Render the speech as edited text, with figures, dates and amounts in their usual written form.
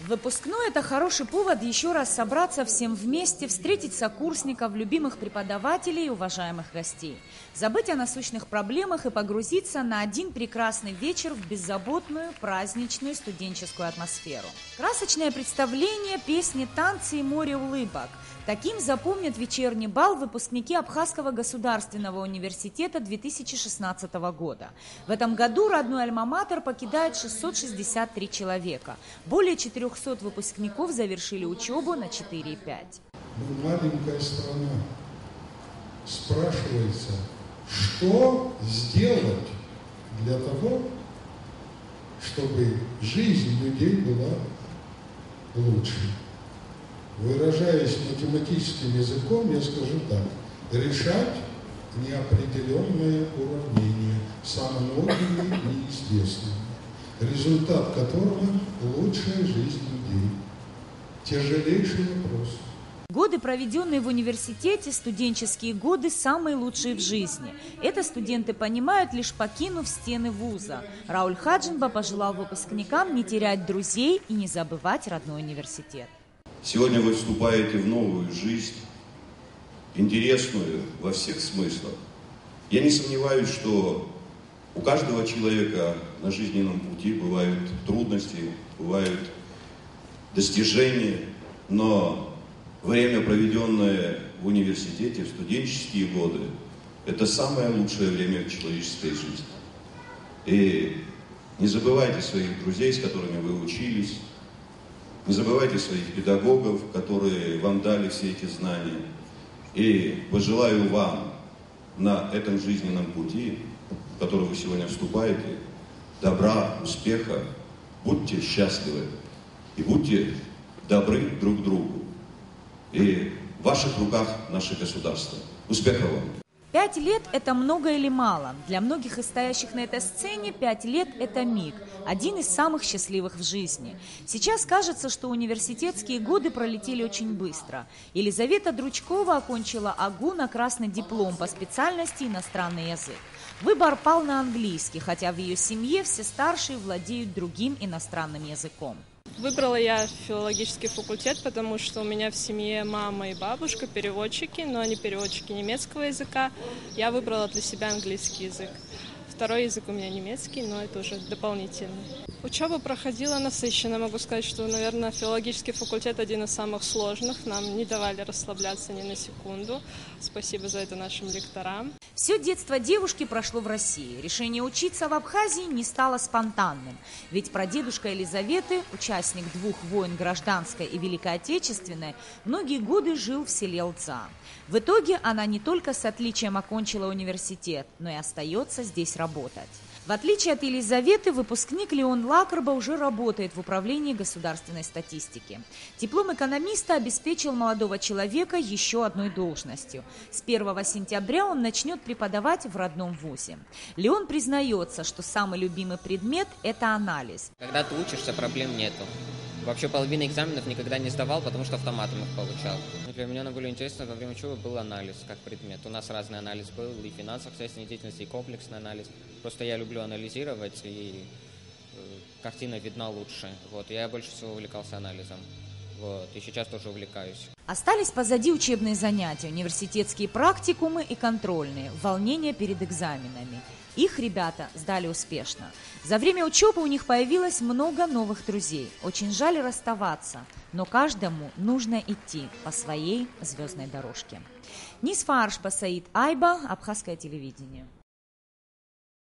Выпускной – это хороший повод еще раз собраться всем вместе, встретить сокурсников, любимых преподавателей и уважаемых гостей, забыть о насущных проблемах и погрузиться на один прекрасный вечер в беззаботную, праздничную студенческую атмосферу. Красочное представление, песни, танцы и море улыбок. Таким запомнят вечерний бал выпускники Абхазского государственного университета 2016 года. В этом году родной альма-матер покидает 663 человека. Более 400 выпускников завершили учебу на 4,5. Мы маленькая страна. Спрашивается, что сделать для того, чтобы жизнь людей была лучше. Выражаясь математическим языком, я скажу так: решать неопределенное уравнение с аналогиями неизвестными, результат которого – лучшая жизнь людей. Тяжелейший вопрос. Годы, проведенные в университете, студенческие годы, самые лучшие в жизни. Это студенты понимают, лишь покинув стены вуза. Рауль Хаджинба пожелал выпускникам не терять друзей и не забывать родной университет. Сегодня вы вступаете в новую жизнь, интересную во всех смыслах. Я не сомневаюсь, что у каждого человека на жизненном пути бывают трудности, бывают достижения, но время, проведенное в университете, в студенческие годы, это самое лучшее время в человеческой жизни. И не забывайте своих друзей, с которыми вы учились, не забывайте своих педагогов, которые вам дали все эти знания. И пожелаю вам на этом жизненном пути, в который вы сегодня вступаете, добра, успеха, будьте счастливы и будьте добры друг к другу. И в ваших руках наше государство. Успехов вам! 5 лет – это много или мало? Для многих из стоящих на этой сцене 5 лет – это миг, один из самых счастливых в жизни. Сейчас кажется, что университетские годы пролетели очень быстро. Елизавета Дручкова окончила АГУ на красный диплом по специальности иностранный язык. Выбор пал на английский, хотя в ее семье все старшие владеют другим иностранным языком. Выбрала я филологический факультет, потому что у меня в семье мама и бабушка переводчики, но они переводчики немецкого языка. Я выбрала для себя английский язык. Второй язык у меня немецкий, но это уже дополнительный. Учеба проходила насыщенно. Могу сказать, что, наверное, филологический факультет один из самых сложных. Нам не давали расслабляться ни на секунду. Спасибо за это нашим лекторам. Все детство девушки прошло в России. Решение учиться в Абхазии не стало спонтанным. Ведь прадедушка Елизаветы, участник 2 войн, гражданской и Великой Отечественной, многие годы жил в селе Лдза. В итоге она не только с отличием окончила университет, но и остается здесь работать. В отличие от Елизаветы, выпускник Леон Лакрба уже работает в управлении государственной статистики. Диплом экономиста обеспечил молодого человека еще одной должностью. С 1 сентября он начнет преподавать в родном вузе. Леон признается, что самый любимый предмет – это анализ. Когда ты учишься, проблем нету. Вообще половину экзаменов никогда не сдавал, потому что автоматом их получал. Для меня наиболее интересно во время учебы был анализ как предмет. У нас разный анализ был, и финансово-хозяйственной деятельности, и комплексный анализ. Просто я люблю анализировать, и картина видна лучше. Я больше всего увлекался анализом. И сейчас тоже увлекаюсь. Остались позади учебные занятия, университетские практикумы и контрольные, волнения перед экзаменами. Их ребята сдали успешно. За время учебы у них появилось много новых друзей. Очень жаль расставаться, но каждому нужно идти по своей звездной дорожке. Нисфа Аршба, Саид Айба, Абхазское телевидение.